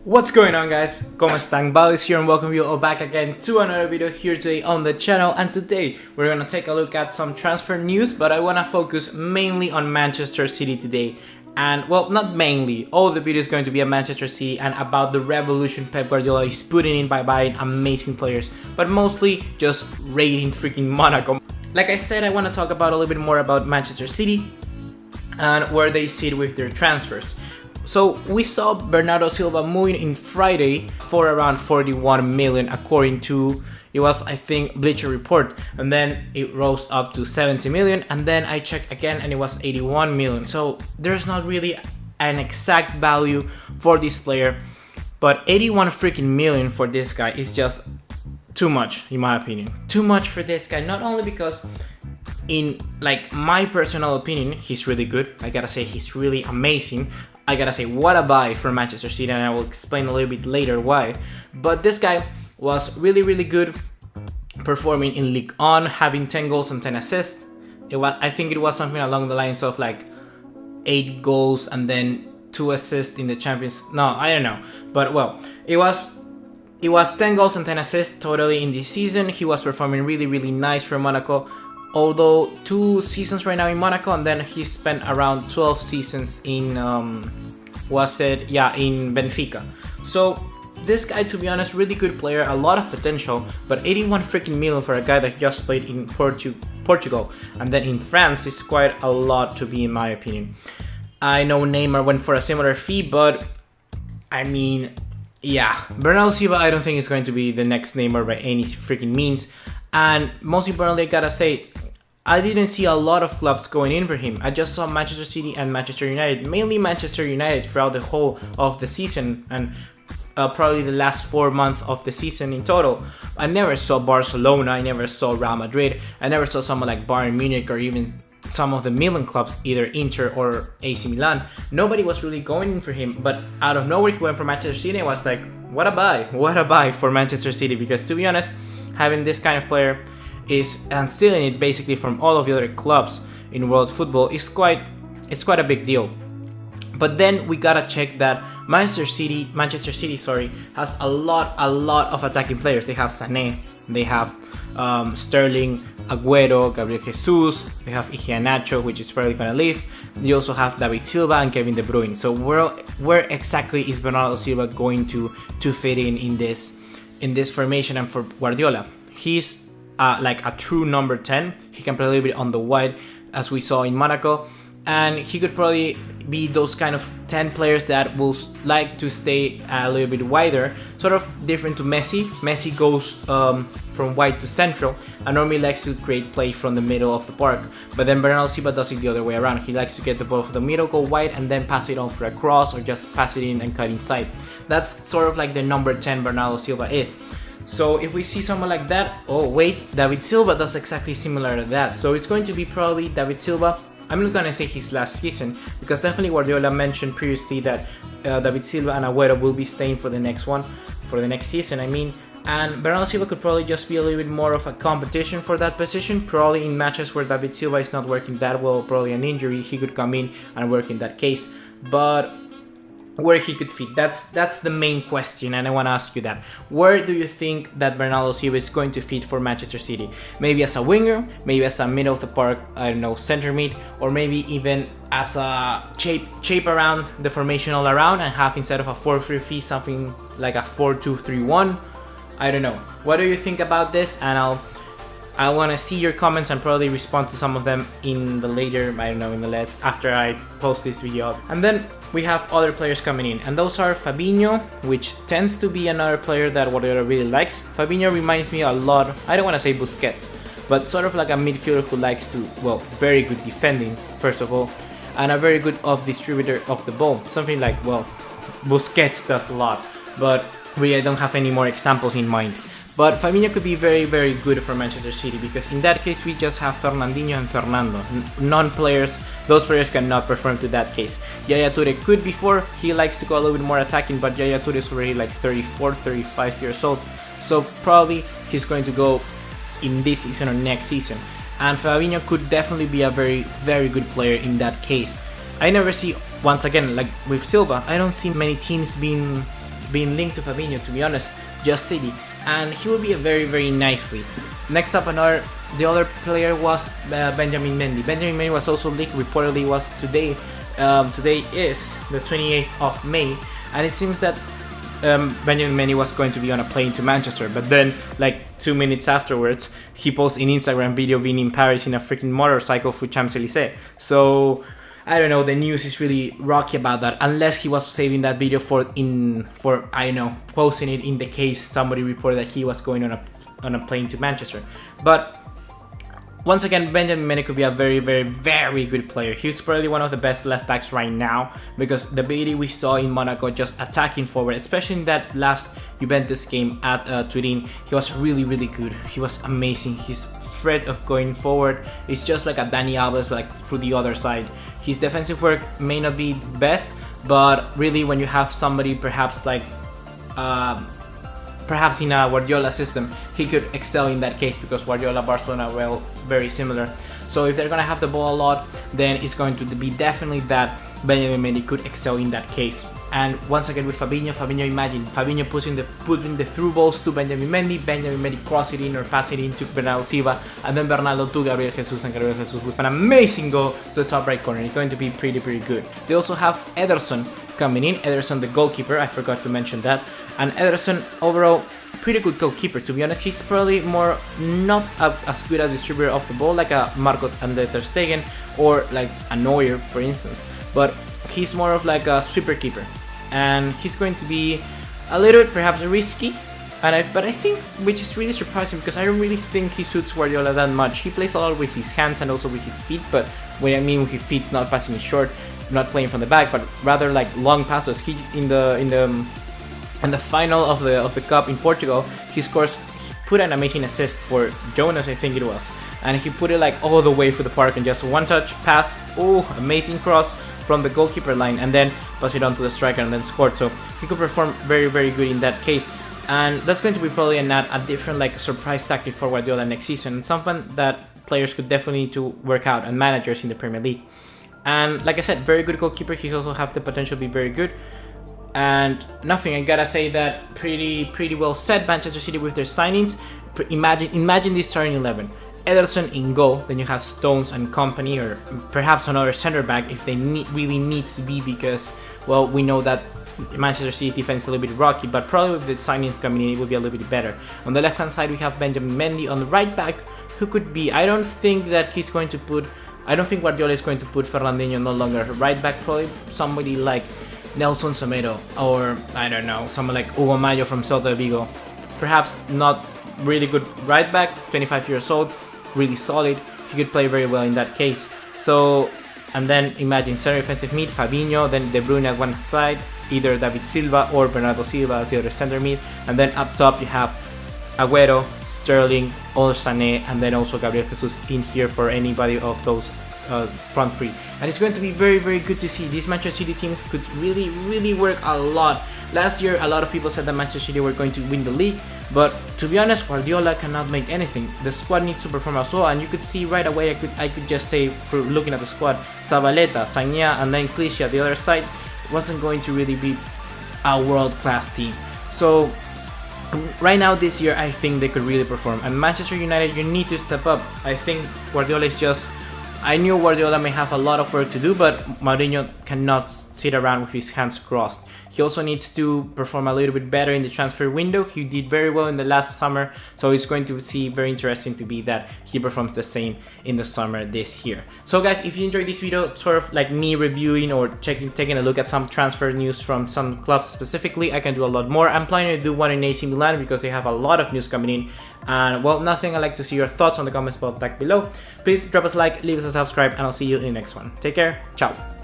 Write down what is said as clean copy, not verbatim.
What's going on, guys? ¿Cómo están? BugaLuis here and welcome you all back again to another video here today on the channel. And today we're gonna take a look at some transfer news, but I wanna focus mainly on Manchester City today. And well, not mainly, all the video is going to be at Manchester City and about the revolution Pep Guardiola is putting in by buying amazing players, but mostly just raiding freaking Monaco. Like I said, I want to talk about a little bit more about Manchester City and where they sit with their transfers. So we saw Bernardo Silva moving in Friday for around 41 million according to, it was I think Bleacher Report, and then it rose up to 70 million, and then I checked again and it was 81 million. So there's not really an exact value for this player, but 81 freaking million for this guy is just too much in my opinion. Too much for this guy, not only because in like my personal opinion he's really good, I gotta say he's really amazing. I gotta say, what a buy for Manchester City, and I will explain a little bit later why. But this guy was really good, performing in Ligue 1, having 10 goals and 10 assists. I think it was something along the lines of like 8 goals and then 2 assists in the Champions. No, I don't know. But well, it was 10 goals and 10 assists totally in this season. He was performing really nice for Monaco. Although 2 seasons right now in Monaco, and then he spent around 12 seasons in in Benfica. So this guy, to be honest, really good player, a lot of potential, but 81 freaking million for a guy that just played in Portugal and then in France is quite a lot to be, in my opinion. I know Neymar went for a similar fee, but I mean, yeah, Bernardo Silva I don't think is going to be the next Neymar by any freaking means. And most importantly, I gotta say, I didn't see a lot of clubs going in for him. I just saw Manchester City and Manchester United, mainly Manchester United throughout the whole of the season and probably the last 4 months of the season in total. I never saw Barcelona, I never saw Real Madrid, I never saw someone like Bayern Munich or even some of the Milan clubs, either Inter or AC Milan. Nobody was really going in for him, but out of nowhere he went for Manchester City. I was like, what a buy for Manchester City, because to be honest, having this kind of player and stealing it basically from all of the other clubs in world football is quite a big deal. But then we gotta check that Manchester City has a lot of attacking players. They have Sané, they have Sterling, Agüero, Gabriel Jesus, they have Iheanacho, which is probably gonna leave. They also have David Silva and Kevin De Bruyne. So where exactly is Bernardo Silva going to fit in this formation and for Guardiola? He's like a true number 10. He can play a little bit on the wide, as we saw in Monaco, and he could probably be those kind of 10 players that will like to stay a little bit wider, sort of different to Messi. Messi goes from wide to central and normally likes to create play from the middle of the park, but then Bernardo Silva does it the other way around. He likes to get the ball from the middle, go wide, and then pass it on for a cross or just pass it in and cut inside. That's sort of like the number 10 Bernardo Silva is. So if we see someone like that, oh wait, David Silva does exactly similar to that. So it's going to be probably David Silva. I'm not gonna say his last season, because definitely Guardiola mentioned previously that David Silva and Agüero will be staying for the next season. I mean, and Bernardo Silva could probably just be a little bit more of a competition for that position. Probably in matches where David Silva is not working that well, probably an injury, he could come in and work in that case. But where he could fit, that's the main question, and I want to ask you that. Where do you think that Bernardo Silva is going to fit for Manchester City? Maybe as a winger, maybe as a middle of the park, I don't know, center mid, or maybe even as a shape around the formation all around and have, instead of a 4-3-3, something like a 4-2-3-1. I don't know. What do you think about this? And I want to see your comments and probably respond to some of them in the later, after I post this video up. And then we have other players coming in, and those are Fabinho, which tends to be another player that Guardiola really likes. Fabinho reminds me a lot, I don't want to say Busquets, but sort of like a midfielder who likes to, well, very good defending, first of all, and a very good distributor of the ball. Something like, well, Busquets does a lot, but really I don't have any more examples in mind. But Fabinho could be very good for Manchester City, because in that case we just have Fernandinho and Fernando. Those players cannot perform to that case. Yaya Toure could before, he likes to go a little bit more attacking, but Yaya Toure is already like 34, 35 years old. So probably he's going to go in this season or next season. And Fabinho could definitely be a very good player in that case. I never see, once again, like with Silva, I don't see many teams being being linked to Fabinho, to be honest, just City, and he will be a very nicely. Next up, the other player was Benjamin Mendy. Benjamin Mendy was also leaked, reportedly was today. Today is the 28th of May, and it seems that Benjamin Mendy was going to be on a plane to Manchester, but then like 2 minutes afterwards he posted an Instagram video being in Paris in a freaking motorcycle for Champs-Élysées. So I don't know, the news is really rocky about that, unless he was saving that video for I don't know, posting it in the case somebody reported that he was going on a plane to Manchester. But once again, Benjamin Mendy could be a very good player. He's probably one of the best left backs right now, because the ability we saw in Monaco just attacking forward, especially in that last Juventus game at Turin, he was really good. He was amazing. His threat of going forward is just like a Dani Alves, but like through the other side. His defensive work may not be best, but really when you have somebody perhaps like perhaps in a Guardiola system, he could excel in that case, because Guardiola, Barcelona, well, very similar. So if they're gonna have the ball a lot, then it's going to be definitely that Benjamin Mendy could excel in that case. And once again with Fabinho, imagine Fabinho putting the through balls to Benjamin Mendy cross it in or pass it in to Bernardo Silva, and then Bernardo to Gabriel Jesus, and Gabriel Jesus with an amazing goal to the top right corner. It's going to be pretty good. They also have Ederson coming in. Ederson, the goalkeeper, I forgot to mention that. And Ederson, overall, pretty good goalkeeper. To be honest, he's probably more not as good a distributor of the ball like a Marco Ter Stegen or like a Neuer, for instance. But he's more of like a sweeper keeper, and he's going to be a little bit perhaps risky. But I think, which is really surprising, because I don't really think he suits Guardiola that much. He plays a lot with his hands and also with his feet. But when I mean with his feet, not passing it short, not playing from the back, but rather like long passes. He in the final of the cup in Portugal, he put an amazing assist for Jonas, I think it was, and he put it like all the way through the park and just one touch pass. Oh, amazing cross from the goalkeeper line, and then pass it on to the striker and then scored. So he could perform very good in that case, and that's going to be probably a different like surprise tactic for Guardiola next season, and something that players could definitely need to work out, and managers in the Premier League. And like I said, very good goalkeeper. He's also have the potential to be very good. And nothing, I gotta say that pretty well set Manchester City with their signings. Imagine this starting 11. Ederson in goal, then you have Stones and company, or perhaps another center back if they really needs to be, because, well, we know that Manchester City defense is a little bit rocky, but probably with the signings coming in, it will be a little bit better. On the left hand side, we have Benjamin Mendy. On the right back, who could be? I don't think Guardiola is going to put Fernandinho no longer at right back. Probably somebody like Nelson Semedo, or I don't know, someone like Hugo Mayo from Celta de Vigo. Perhaps not really good right back, 25 years old, really solid. He could play very well in that case. So, and then imagine center defensive mid, Fabinho, then De Bruyne at one side, either David Silva or Bernardo Silva as the other center mid, and then up top you have Agüero, Sterling, Sané, and then also Gabriel Jesus in here for anybody of those front three. And it's going to be very good to see. These Manchester City teams could really work a lot. Last year, a lot of people said that Manchester City were going to win the league, but to be honest, Guardiola cannot make anything. The squad needs to perform as well, and you could see right away, I could just say, for looking at the squad, Zabaleta, Sagna, and then Clichy at the other side wasn't going to really be a world-class team. So right now this year, I think they could really perform. And Manchester United, you need to step up. I think Guardiola is just... I knew Guardiola may have a lot of work to do, but Mourinho cannot sit around with his hands crossed. He also needs to perform a little bit better in the transfer window. He did very well in the last summer, so it's going to see very interesting to be that he performs the same in the summer this year. So guys, if you enjoyed this video, sort of like me reviewing or taking a look at some transfer news from some clubs specifically, I can do a lot more. I'm planning to do one in AC Milan because they have a lot of news coming in. And well, nothing, I'd like to see your thoughts on the comments box below. Please drop us a like, leave us a subscribe, and I'll see you in the next one. Take care, ciao.